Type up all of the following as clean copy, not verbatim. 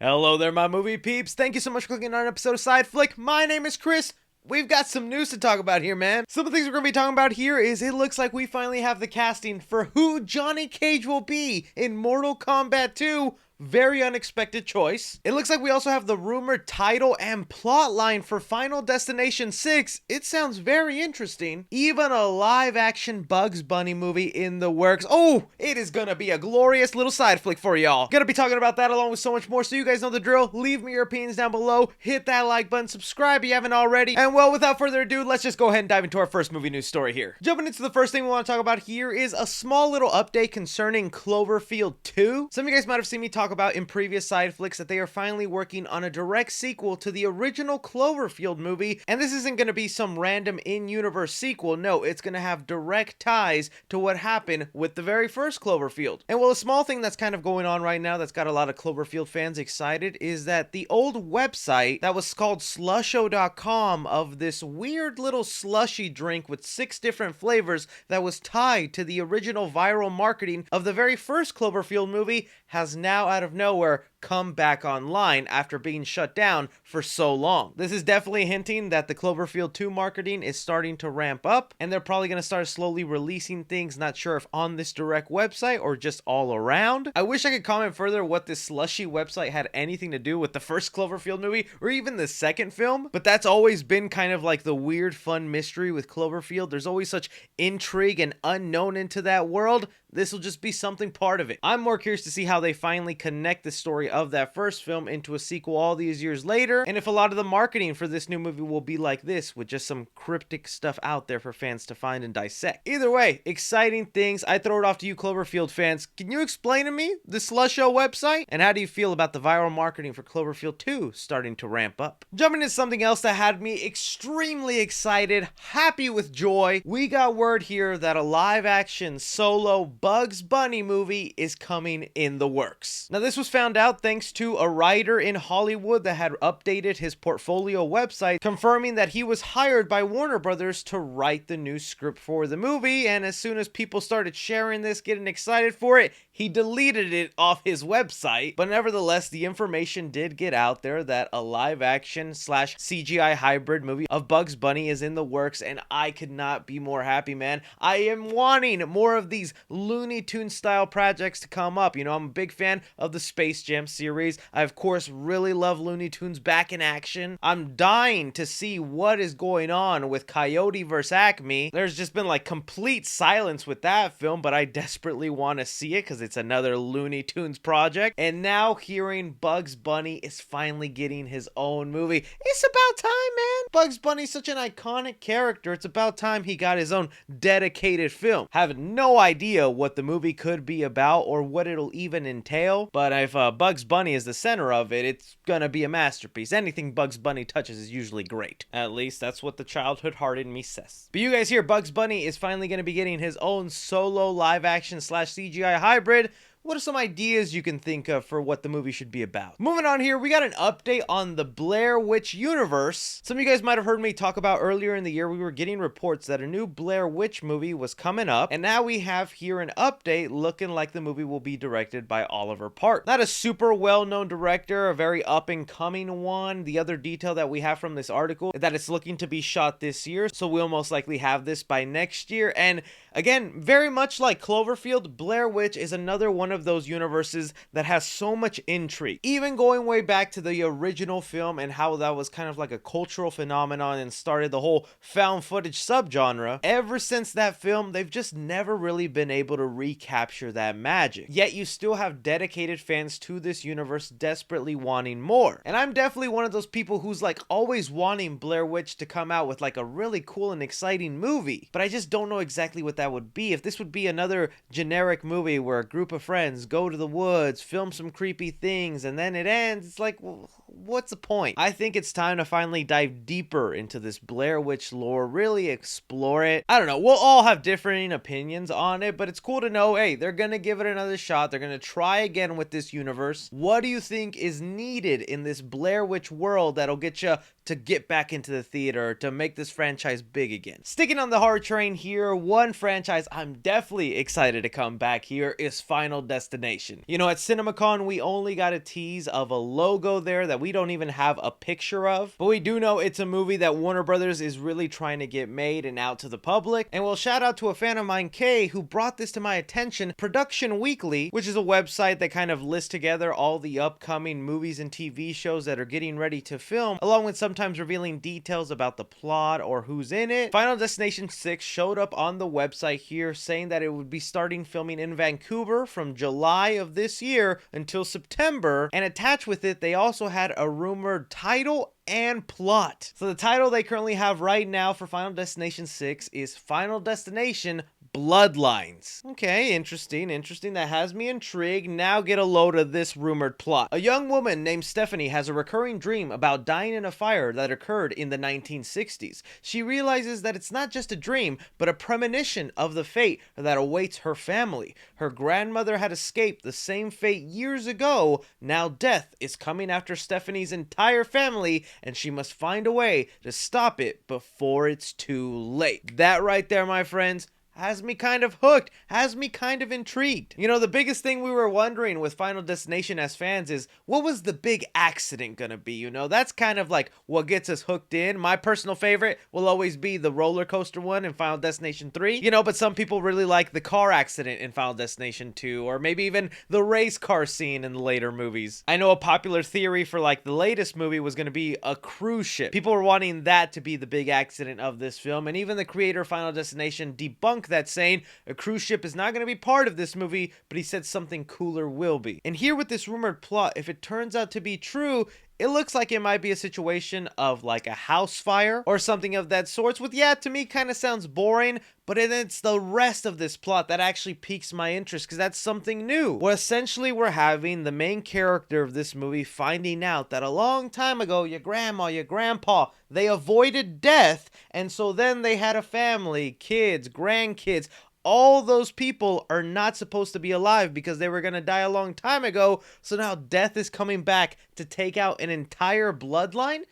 Hello there, my movie peeps. Thank you so much for clicking on an episode of Side Flick. My name is Chris. We've got some news to talk about here, man. Some of the things we're going to be talking about here is it looks like we finally have the casting for who Johnny Cage will be in Mortal Kombat 2. Very unexpected choice. It looks like we also have the rumored title and plot line for Final Destination 6. It sounds very interesting. Even a live-action Bugs Bunny movie in the works. Oh, it is gonna be a glorious little side flick for y'all. Gonna be talking about that along with so much more, so you guys know the drill. Leave me your opinions down below. Hit that like button, subscribe if you haven't already. And well, without further ado, let's just go ahead and dive into our first movie news story here. Jumping into the first thing we want to talk about here is a small little update concerning Cloverfield 2. Some of you guys might have seen me talk about in previous side flicks that they are finally working on a direct sequel to the original Cloverfield movie, and this isn't going to be some random in-universe sequel. No, it's going to have direct ties to what happened with the very first Cloverfield. And well, a small thing that's kind of going on right now that's got a lot of Cloverfield fans excited is that the old website that was called slusho.com of this weird little slushy drink with 6 different flavors that was tied to the original viral marketing of the very first Cloverfield movie has now out of nowhere come back online after being shut down for so long. This is definitely hinting that the Cloverfield 2 marketing is starting to ramp up, and they're probably going to start slowly releasing things, not sure if on this direct website or just all around. I wish I could comment further what this slushy website had anything to do with the first Cloverfield movie or even the second film, but that's always been kind of like the weird fun mystery with Cloverfield. There's always such intrigue and unknown into that world. This will just be something part of it. I'm more curious to see how they finally connect the story of that first film into a sequel all these years later, and if a lot of the marketing for this new movie will be like this, with just some cryptic stuff out there for fans to find and dissect. Either way, exciting things. I throw it off to you Cloverfield fans. Can you explain to me the Slusho website? And how do you feel about the viral marketing for Cloverfield 2 starting to ramp up? Jumping into something else that had me extremely excited, happy with joy. We got word here that a live-action solo Bugs Bunny movie is coming in the works. Now, this was found out thanks to a writer in Hollywood that had updated his portfolio website, confirming that he was hired by Warner Brothers to write the new script for the movie, and as soon as people started sharing this, getting excited for it, he deleted it off his website. But nevertheless, the information did get out there that a live-action / CGI hybrid movie of Bugs Bunny is in the works, and I could not be more happy, man. I am wanting more of these Looney Tunes style projects to come up. You know, I'm a big fan of the Space Jam series. I, of course, really love Looney Tunes back in action. I'm dying to see what is going on with Coyote vs. Acme. There's just been like complete silence with that film, but I desperately want to see it because it's another Looney Tunes project. And now hearing Bugs Bunny is finally getting his own movie. It's about time, man. Bugs Bunny's such an iconic character. It's about time he got his own dedicated film. Have no idea what the movie could be about or what it'll even entail, but if Bugs Bunny is the center of it, it's gonna be a masterpiece. Anything Bugs Bunny touches is usually great. At least that's what the childhood heart in me says. But you guys hear Bugs Bunny is finally gonna be getting his own solo live action / CGI hybrid. What are some ideas you can think of for what the movie should be about? Moving on here, we got an update on the Blair Witch universe. Some of you guys might have heard me talk about earlier in the year, we were getting reports that a new Blair Witch movie was coming up, and now we have here an update looking like the movie will be directed by Oliver Park. Not a super well-known director, a very up-and-coming one. The other detail that we have from this article is that it's looking to be shot this year, so we'll most likely have this by next year. And again, very much like Cloverfield, Blair Witch is another one of those universes that has so much intrigue. Even going way back to the original film and how that was kind of like a cultural phenomenon and started the whole found footage subgenre, ever since that film, they've just never really been able to recapture that magic. Yet you still have dedicated fans to this universe desperately wanting more. And I'm definitely one of those people who's like always wanting Blair Witch to come out with like a really cool and exciting movie, but I just don't know exactly what that would be. If this would be another generic movie where a group of friends go to the woods, film some creepy things, and then it ends, it's like, well, what's the point? I think it's time to finally dive deeper into this Blair Witch lore, really explore it. I don't know, we'll all have differing opinions on it, but it's cool to know, hey, they're gonna give it another shot. They're gonna try again with this universe. What do you think is needed in this Blair Witch world that'll get you to get back into the theater, to make this franchise big again? Sticking on the horror train here, one franchise I'm definitely excited to come back here is Final Destination. You know, at CinemaCon, we only got a tease of a logo there that we don't even have a picture of, but we do know it's a movie that Warner Brothers is really trying to get made and out to the public. And we'll shout out to a fan of mine, Kay, who brought this to my attention, Production Weekly, which is a website that kind of lists together all the upcoming movies and TV shows that are getting ready to film, along with sometimes revealing details about the plot or who's in it. Final Destination 6 showed up on the website here saying that it would be starting filming in Vancouver from July of this year until September, and attached with it they also had a rumored title and plot. So the title they currently have right now for Final Destination 6 is Final Destination Bloodlines. Okay, interesting. That has me intrigued. Now get a load of this rumored plot. A young woman named Stephanie has a recurring dream about dying in a fire that occurred in the 1960s. She realizes that it's not just a dream, but a premonition of the fate that awaits her family. Her grandmother had escaped the same fate years ago. Now death is coming after Stephanie's entire family, and she must find a way to stop it before it's too late. That right there, my friends, has me kind of hooked, has me kind of intrigued. You know, the biggest thing we were wondering with Final Destination as fans is, what was the big accident gonna be? You know, that's kind of like what gets us hooked in. My personal favorite will always be the roller coaster one in Final Destination 3, you know, but some people really like the car accident in Final Destination 2, or maybe even the race car scene in the later movies. I know a popular theory for like the latest movie was gonna be a cruise ship. People were wanting that to be the big accident of this film, and even the creator of Final Destination debunked that, saying a cruise ship is not going to be part of this movie, but he said something cooler will be. And here with this rumored plot, if it turns out to be true, it looks like it might be a situation of like a house fire or something of that sort, with, yeah, to me kind of sounds boring, but then it's the rest of this plot that actually piques my interest, because that's something new. Well, essentially we're having the main character of this movie finding out that a long time ago, your grandma, your grandpa, they avoided death, and so then they had a family, kids, grandkids. All those people are not supposed to be alive because they were going to die a long time ago, so now death is coming back to take out an entire bloodline?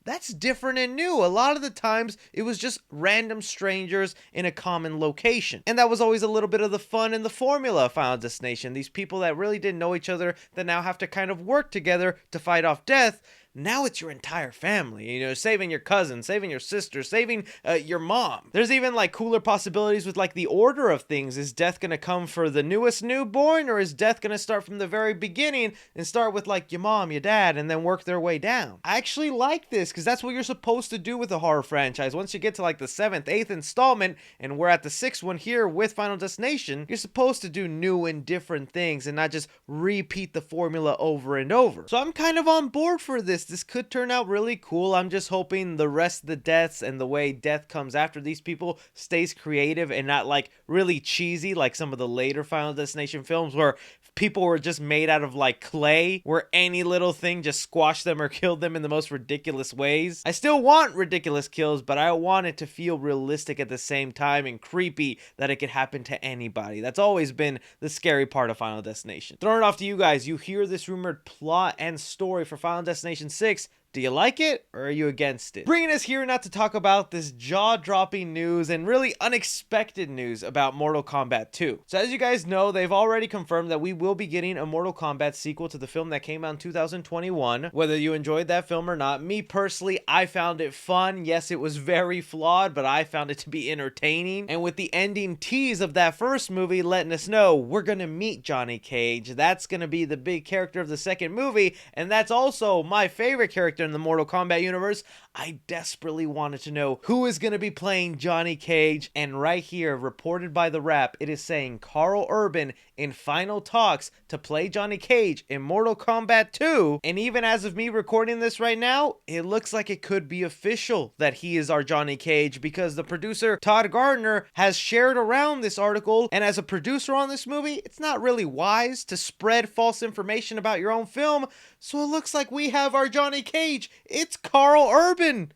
That's different and new. A lot of the times, it was just random strangers in a common location. And that was always a little bit of the fun and the formula of Final Destination. These people that really didn't know each other that now have to kind of work together to fight off death. Now it's your entire family, you know, saving your cousin, saving your sister, saving your mom. There's even like cooler possibilities with like the order of things. Is death gonna come for the newest newborn, or is death gonna start from the very beginning and start with like your mom, your dad, and then work their way down? I actually like this because that's what you're supposed to do with a horror franchise. Once you get to like the 7th, 8th installment, and we're at the 6th one here with Final Destination, you're supposed to do new and different things and not just repeat the formula over and over. So I'm kind of on board for this. This could turn out really cool. I'm just hoping the rest of the deaths and the way death comes after these people stays creative and not like really cheesy like some of the later Final Destination films where people were just made out of like clay, where any little thing just squashed them or killed them in the most ridiculous ways. I still want ridiculous kills, but I want it to feel realistic at the same time and creepy that it could happen to anybody. That's always been the scary part of Final Destination. Throwing it off to you guys. You hear this rumored plot and story for Final Destination 6. Do you like it, or are you against it? Bringing us here not to talk about this jaw-dropping news and really unexpected news about Mortal Kombat 2. So as you guys know, they've already confirmed that we will be getting a Mortal Kombat sequel to the film that came out in 2021. Whether you enjoyed that film or not, me personally, I found it fun. Yes, it was very flawed, but I found it to be entertaining. And with the ending tease of that first movie letting us know we're gonna meet Johnny Cage, that's gonna be the big character of the second movie, and that's also my favorite character in the Mortal Kombat universe. I desperately wanted to know who is going to be playing Johnny Cage, and right here, reported by The Wrap, it is saying Karl Urban in final talks to play Johnny Cage in Mortal Kombat 2, and even as of me recording this right now, it looks like it could be official that he is our Johnny Cage, because the producer Todd Gardner has shared around this article, and as a producer on this movie, it's not really wise to spread false information about your own film, so it looks like we have our Johnny Cage. It's Karl Urban.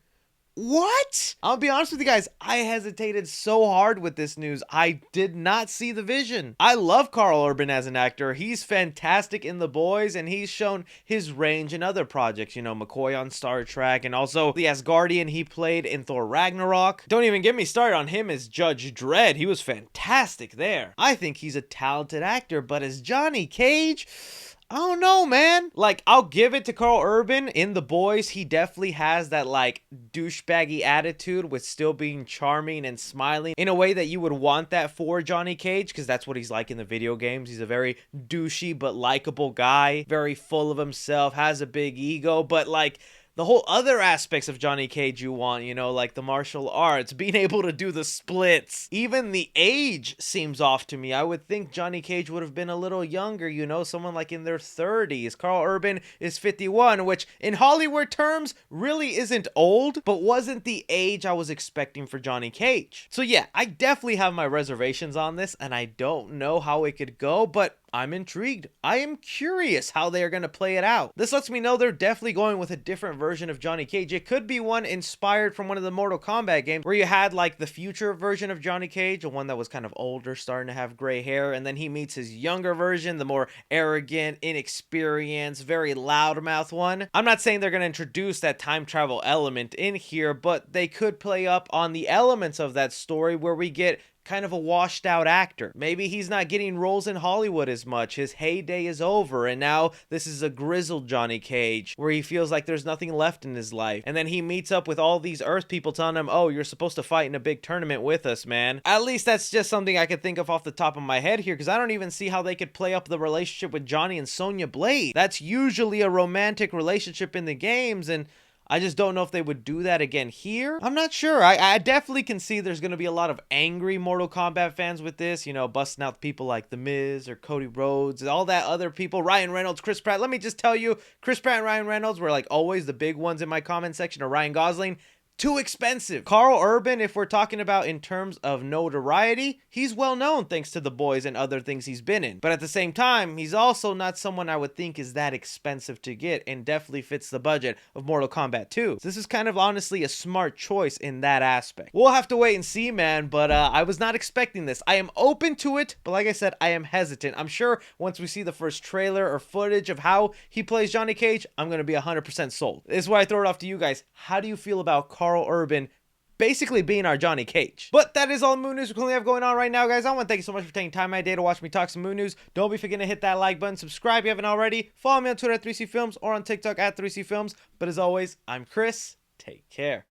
What? I'll be honest with you guys, I hesitated so hard with this news. I did not see the vision. I love Karl Urban as an actor. He's fantastic in The Boys, and he's shown his range in other projects. You know, McCoy on Star Trek, and also the Asgardian he played in Thor Ragnarok. Don't even get me started on him as Judge Dredd. He was fantastic there. I think he's a talented actor, but as Johnny Cage, I don't know, man. Like, I'll give it to Karl Urban in The Boys. He definitely has that, like, douchebaggy attitude with still being charming and smiling in a way that you would want that for Johnny Cage, because that's what he's like in the video games. He's a very douchey but likable guy, very full of himself, has a big ego, but, like, the whole other aspects of Johnny Cage you want, you know, like the martial arts, being able to do the splits. Even the age seems off to me. I would think Johnny Cage would have been a little younger, you know, someone like in their 30s. Karl Urban is 51, which in Hollywood terms really isn't old, but wasn't the age I was expecting for Johnny Cage. So yeah, I definitely have my reservations on this, and I don't know how it could go, but I'm intrigued. I am curious how they are going to play it out. This lets me know they're definitely going with a different version of Johnny Cage. It could be one inspired from one of the Mortal Kombat games where you had like the future version of Johnny Cage, the one that was kind of older, starting to have gray hair, and then he meets his younger version, the more arrogant, inexperienced, very loudmouth one. I'm not saying they're going to introduce that time travel element in here, but they could play up on the elements of that story where we get kind of a washed out actor. Maybe he's not getting roles in Hollywood as much. His heyday is over, and now this is a grizzled Johnny Cage where he feels like there's nothing left in his life. And then he meets up with all these Earth people telling him, oh, you're supposed to fight in a big tournament with us, man. At least that's just something I could think of off the top of my head here, because I don't even see how they could play up the relationship with Johnny and Sonya Blade. That's usually a romantic relationship in the games, and I just don't know if they would do that again here. I'm not sure. I definitely can see there's going to be a lot of angry Mortal Kombat fans with this, you know, busting out people like The Miz or Cody Rhodes and all that other people. Ryan Reynolds, Chris Pratt. Let me just tell you, Chris Pratt and Ryan Reynolds were like always the big ones in my comment section, or Ryan Gosling. Too expensive. Karl Urban, if we're talking about in terms of notoriety, he's well known thanks to The Boys and other things he's been in. But at the same time, he's also not someone I would think is that expensive to get, and definitely fits the budget of Mortal Kombat 2. So this is kind of honestly a smart choice in that aspect. We'll have to wait and see, man, but I was not expecting this. I am open to it, but like I said, I am hesitant. I'm sure once we see the first trailer or footage of how he plays Johnny Cage, I'm going to be 100% sold. This is why I throw it off to you guys. How do you feel about Karl Urban basically being our Johnny Cage? But that is all the Moon News we currently have going on right now, guys. I want to thank you so much for taking time out of my day to watch me talk some Moon News. Don't be forgetting to hit that like button, subscribe if you haven't already, follow me on Twitter at 3C Films or on TikTok at 3C Films. But as always, I'm Chris. Take care.